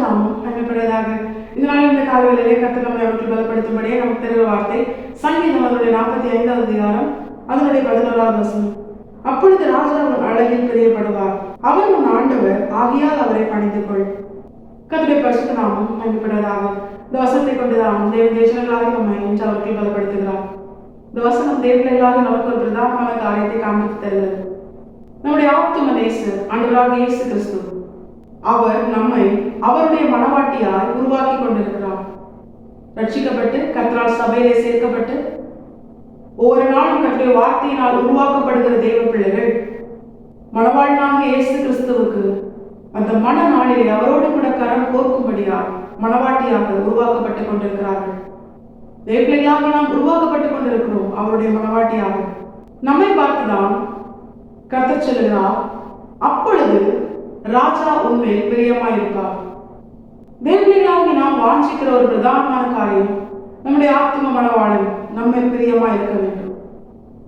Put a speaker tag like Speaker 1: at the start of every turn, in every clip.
Speaker 1: நாமம் மகிமைப்படுவதாக. இந்த நாள் இந்த காலங்களிலே கர்த்தர் நம்மை அவர்கள் பலப்படுத்தும்படியே நமக்கு தெரிகிற வார்த்தை சங்கீதம் அதனுடைய 45வது அதிகாரம் அதனுடைய 11வது வசனம். அப்பொழுது ராஜா உன் அழகில் பிரியப்படுவார், அவர் உன் ஆண்டவர் ஆகியால் அவரை பணிந்து கொள். கர்த்தருடைய பரிசுத்த நாமம் மகிமைப்படுவதாக. இந்த வசனத்தை கொண்டுதான் தேவ தேசங்களாக நம்மை இன்று அவர்கள் பலப்படுத்துகிறார். இந்த வசனம் தேவர்களாக நமக்கு ஒரு பிரதானமான காரியத்தை காண்பித்து தருகிறது. நம்முடைய ஆத்தும நேசர் ஆண்டவராக இயேசு கிறிஸ்து, அவர் நம்மை அவருடைய மனவாட்டியாய் உருவாக்கி கொண்டிருக்கிறார். ரட்சிக்கப்பட்டு கர்த்தரால் சபையிலே சேர்க்கப்பட்டு ஒவ்வொரு நாளும் கர்த்தருடைய வார்த்தையினால் உருவாக்கப்படுகிற தேவ பிள்ளைகள் மனவாளனாக இயேசு கிறிஸ்துவுக்கு அந்த மன நாளிலே அவரோடு கூட கரம் கோர்க்கும்படியாய் மனவாட்டியாக உருவாக்கப்பட்டுக் கொண்டிருக்கிறார்கள். தேவ பிள்ளைகளாக நாம் உருவாக்கப்பட்டுக் கொண்டிருக்கிறோம் அவருடைய மனவாட்டியாக. நம்மை பார்த்துதான் கர்த்தர் சொல்லுகிறார், அப்பொழுது ராஜா உண்மையில் பிரியமாயிருப்பார். தேவர்களாகி நாம் வாஞ்சிக்கிற ஒரு பிரதானமான காரியம் நம்முடைய ஆத்ம மனவாளன் நம்மை பிரியமாய் இருக்க வேண்டும்.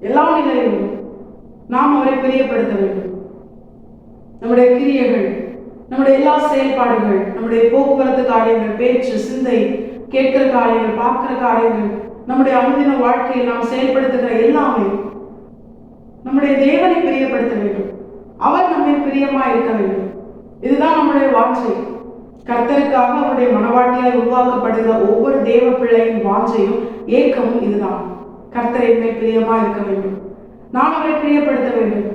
Speaker 1: எல்லா நிலையிலும் நாம் அவரை பிரியப்படுத்த வேண்டும். நம்முடைய கிரியைகள், நம்முடைய எல்லா செயல்பாடுகள், நம்முடைய போக்குவரத்து காரியங்கள், பேச்சு, சிந்தை, கேட்கிற காரியங்கள், பார்க்கிற காரியங்கள், நம்முடைய அனுதின வாழ்க்கையில் நாம் செயல்படுத்துகிற எல்லாமே நம்முடைய தேவனை பிரியப்படுத்த வேண்டும். அவர் நம்மை பிரியமா இருக்க வேண்டும். இதுதான் நம்முடைய வாஞ்சை. கர்த்தருக்காக அவருடைய மனவாட்டியாய் உருவாக்கப்படுகிற ஒவ்வொரு தேவ பிள்ளையின் வாஞ்சையும் ஏக்கமும் இதுதான். கர்த்தர் என்மேல் பிரியமா இருக்க வேண்டும், நான் அவரை பிரியப்படுத்த வேண்டும்,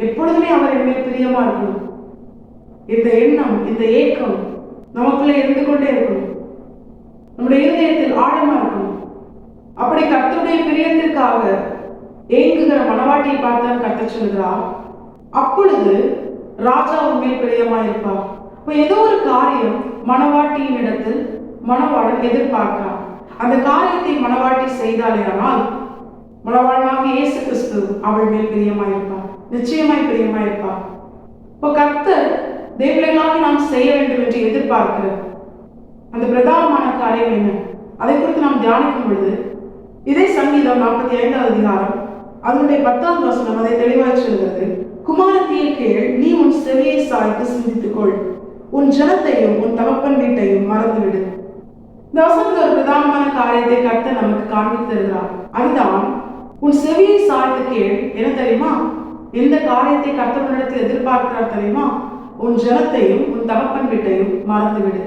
Speaker 1: எப்பொழுதுமே அவர் என்மேல் பிரியமா இருக்கணும். இந்த எண்ணம், இந்த ஏக்கம் நமக்குள்ளே இருந்து கொண்டே இருக்கணும், நம்முடைய இருதயத்தில் ஆழமா இருக்கணும். அப்படி கர்த்தருடைய பிரியத்திற்காக ஏங்குகிற மனவாட்டியை பார்த்தான் கர்த்தர் சொல்கிறார், அப்பொழுது ராஜா உண்மையில் பிரியமாயிருப்பார். இப்போ ஏதோ ஒரு காரியம் மனவாட்டியின் இடத்தில் மனவாளன் எதிர்பார்க்கிறான். அந்த காரியத்தை மனவாட்டி செய்தாலேயானால் மனவாளனாக இயேசு கிறிஸ்து அவள் மேல் பிரியமாயிருப்பார், நிச்சயமாய் பிரியமாயிருப்பார். இப்போ கர்த்தர் தேவர்களாக நாம் செய்ய வேண்டும் என்று எதிர்பார்க்கிற அந்த பிரதானமான காரியம் என்ன? அதை குறித்து நாம் தியானிக்கும் பொழுது இதே சங்கீதம் 45வது அதிகாரம் அதனுடைய 10வது வசனம் அதை தெளிவாக சொல்கிறது. குமாரத்தியை கேள், நீ உன் செவியை சாய்த்து சிந்தித்துக்கொள், உன் ஜனத்தையும் உன் தகப்பன் வீட்டையும் மறந்துவிடு. இந்த வசனத்தில் ஒரு பிரதானமான காரியத்தை கர்த்தர் நமக்கு காண்பித்து தருகிறார். அதுதான் உன் செவியை சாய்த்து கேள். என்ன தெரியுமா? எந்த காரியத்தை கர்த்தரிடத்தில் எதிர்பார்க்கிறார் தெரியுமா? உன் ஜனத்தையும் உன் தகப்பன் வீட்டையும் மறந்துவிடு.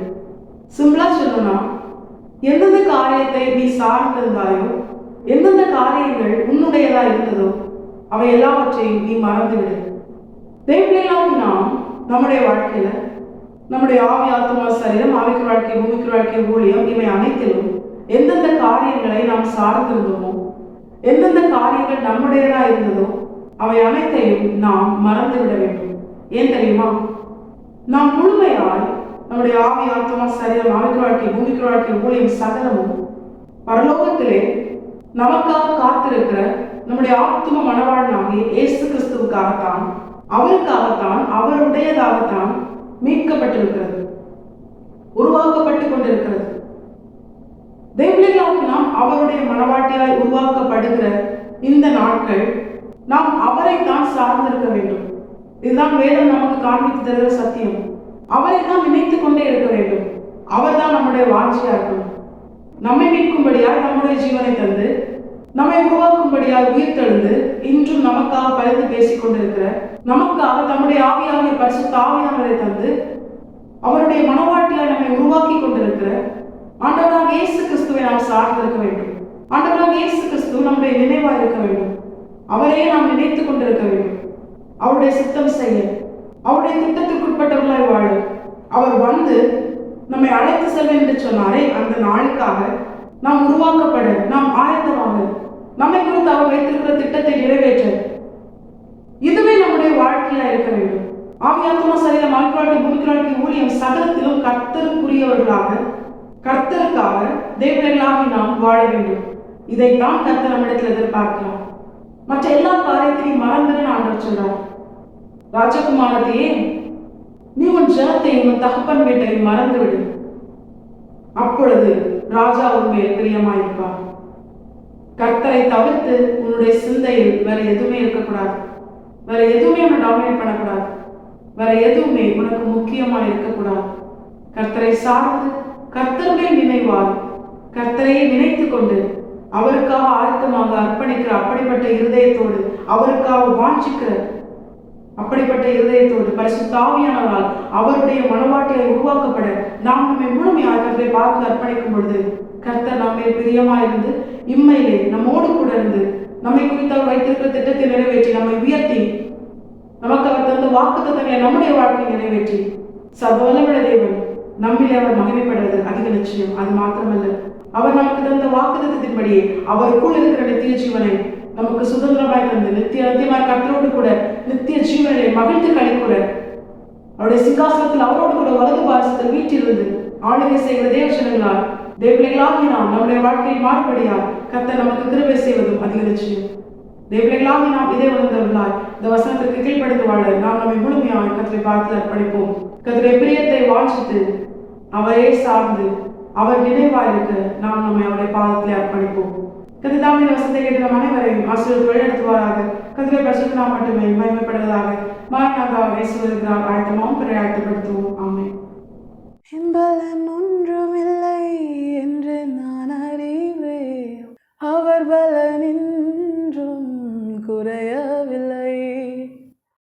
Speaker 1: சிம்பிளா சொல்லணும்னா, எந்தெந்த காரியத்தை நீ சார்ந்திருந்தாயோ, எந்தெந்த காரியங்கள் உன்னுடையதா இருந்ததோ அவை எல்லாவற்றையும் நீ மறந்துவிடு. தேவர்களாக நாம் நம்முடைய வாழ்க்கையில நம்முடைய ஆவி, ஆத்மா, சரீரம், ஆவிக்கு வாழ்க்கை, பூமிக்கு வாழ்க்கை, ஊழியம், இவை அனைத்திலும் எந்தெந்த காரியங்களை நாம் சார்ந்திருந்தோமோ, எந்தெந்த காரியங்கள் நம்முடையதா இருந்ததோ அவை அனைத்தையும் நாம் மறந்துவிட வேண்டும். ஏன் தெரியுமா? நாம் முழுமையாய் நம்முடைய ஆவி, ஆத்மா, சரீரம், ஆவிக்கு வாழ்க்கை, பூமிக்கு வாழ்க்கை, ஊழியம் சகலமும் பரலோகத்திலே நமக்காக காத்திருக்கிற நம்முடைய ஆத்தும மனவாளனாகிய இயேசு கிறிஸ்துவுக்காகத்தான், அவருக்காகத்தான், அவருடையதாகத்தான் மீட்கப்பட்டிருக்கிறது, உருவாக்கப்பட்டு கொண்டிருக்கிறது. தேவர்களாக நாம் அவருடைய மனவாட்டியாய் உருவாக்கப்படுகிற இந்த நாட்கள் நாம் அவரைத்தான் சார்ந்திருக்க வேண்டும். இதுதான் வேதம் நமக்கு காண்பித்து தருகிற சத்தியம். அவரை தான் நினைத்துக் கொண்டே இருக்க வேண்டும். அவர் தான் நம்முடைய வாஞ்சியா இருக்கணும். நம்மை மீட்கும்படியாய் நம்முடைய ஜீவனை தந்து, நம்மை உருவாக்கும்படியாய் உயிர் தெழுந்து, இன்றும் நமக்காக பரிந்து பேசிக் கொண்டிருக்கிற, நமக்காக தம்முடைய ஆவியாகிய பரிசுத்த ஆவியானவரை தந்து அவருடைய மனவாட்டியாய் நம்மை உருவாக்கி கொண்டிருக்கிற ஆண்டவராக இயேசு கிறிஸ்துவை நாம் சார்ந்திருக்க வேண்டும். ஆண்டவராக இயேசு கிறிஸ்து நம்முடைய நினைவாய் இருக்க வேண்டும். அவரையே நாம் நினைத்துக் கொண்டிருக்க வேண்டும். அவருடைய சித்தம் செய்ய, அவருடைய திட்டத்திற்குட்பட்டவர்களாய் வாழ, அவர் வந்து நம்மை அழைத்து செல்ல என்று சொன்னாரே, அந்த நாளுக்காக நாம் உருவாக்கப்பட, நாம் ஆயத்தமாக, நம்மை குறித்து அவர் வைத்திருக்கிற திட்டத்தை நிறைவேற்ற, இதுவே நம்முடைய வாழ்க்கையா இருக்க வேண்டும். ஆவி, ஆத்மா, சரீரம், ஆவிக்கு வாழ்க்கை, பூமிக்கு வாழ்க்கை, ஊழியம் சகலத்திலும் கர்த்தருக்குரியவர்களாக, கர்த்தருக்காக தேவர்களாக நாம் வாழ வேண்டும். இதைத்தான் கர்த்தர் நம்மிடத்தில் எதிர்பார்க்கிறார். மற்ற எல்லா காரியத்தையும் மறந்துன்னு ஆண்டவர் சொல்றார். ராஜகுமாரத்தையே, நீ உன் ஜனத்தையும் உன் தகப்பன் வீட்டையும் மறந்துவிடு, அப்பொழுது ராஜா உண்மையில் பிரியமாயிருப்பார். கர்த்தரை தவிர்த்து உன்னுடைய சிந்தையில் வேற எதுவுமே இருக்கக்கூடாது. வேற எதுவுமே உன்னை டாமினேட் பண்ணக்கூடாது. வேற எதுவுமே உனக்கு முக்கியமா இருக்கக்கூடாது. கர்த்தரை சார்ந்து கர்த்தருடைய நினைவால் கர்த்தரையே நினைத்து கொண்டு அவருக்காக ஆயத்தமாக அர்ப்பணிக்கிற அப்படிப்பட்ட இருதயத்தோடு, அவருக்காக வாஞ்சிக்கிற அப்படிப்பட்ட இருதயத்தோடு பரிசுத்த ஆவியானவரால் அவருடைய மனவாட்டியை உருவாக்கப்பட நாம் நம்மை முழுமையாக கர்த்தரை பார்த்து அர்ப்பணிக்கும் பொழுது கர்த்தர் நம்மை பிரியமாயிருந்து இம்மையிலே நம்மோடு கூட இருந்து நம்மை குறித்து அவர் வைத்திருக்கிற திட்டத்தை நிறைவேற்றி நம்மை உயர்த்தி நமக்கு அவர் தந்த வாக்குத்தத்தங்களை நம்முடைய வாழ்க்கையை நிறைவேற்றி சர்வவல்லமையுள்ள தேவன் நம்மிலே அவர் மகிமைப்படுவது அதிக நிச்சயம். அது மாத்திரமல்ல, அவர் நமக்கு தந்த வாக்குத்தத்தின்படியே அவருக்குள் இருக்கிற நித்திய ஜீவனை நமக்கு சுதந்திரமாய் தந்து நித்தியமாய் கர்த்தரோடு கூட நித்திய ஜீவனை மகிழ்ந்து கழிக்கூற அவருடைய சிங்காசனத்தில் அவரோடு கூட வலது பாரசத்தில் வீட்டிலிருந்து ஆளுகை செய்கிற தேவஜனங்களால் தேவபிள்ளைகளாகி நாம் நம்முடைய வாழ்க்கையை மாறுபடியால் கர்த்தர் நமக்கு கிருபை செய்வதும் அதிக நிச்சயம். தேவபிள்ளைகளாகி நாம் இதே உணர்ந்தவர்களால் இந்த வசனத்திற்கு கீழ்ப்படுத்து வாழ நாம் நம்மை முழுமையாக கர்த்தரை பார்த்து அர்ப்பணிப்போம். கர்த்தருடைய பிரியத்தை வாஞ்சித்து அவரே சார்ந்து அவர் நினைவாயிருக்க நாம் நம்மை அவருடைய பாதத்தில் அர்ப்பணிப்போம். கர்த்தர் வசனத்தை கேட்டு நம் அனைவரையும் ஆசீர்வாதத்தை வழிநடத்துவாராக. கர்த்தருடைய பரிசுத்த நாமம் மட்டுமே மகிமைப்படுவதாக. மாறாக இயேசு வருகிறார். ஆயத்தமாம் பிறரை ஆயத்தப்படுத்த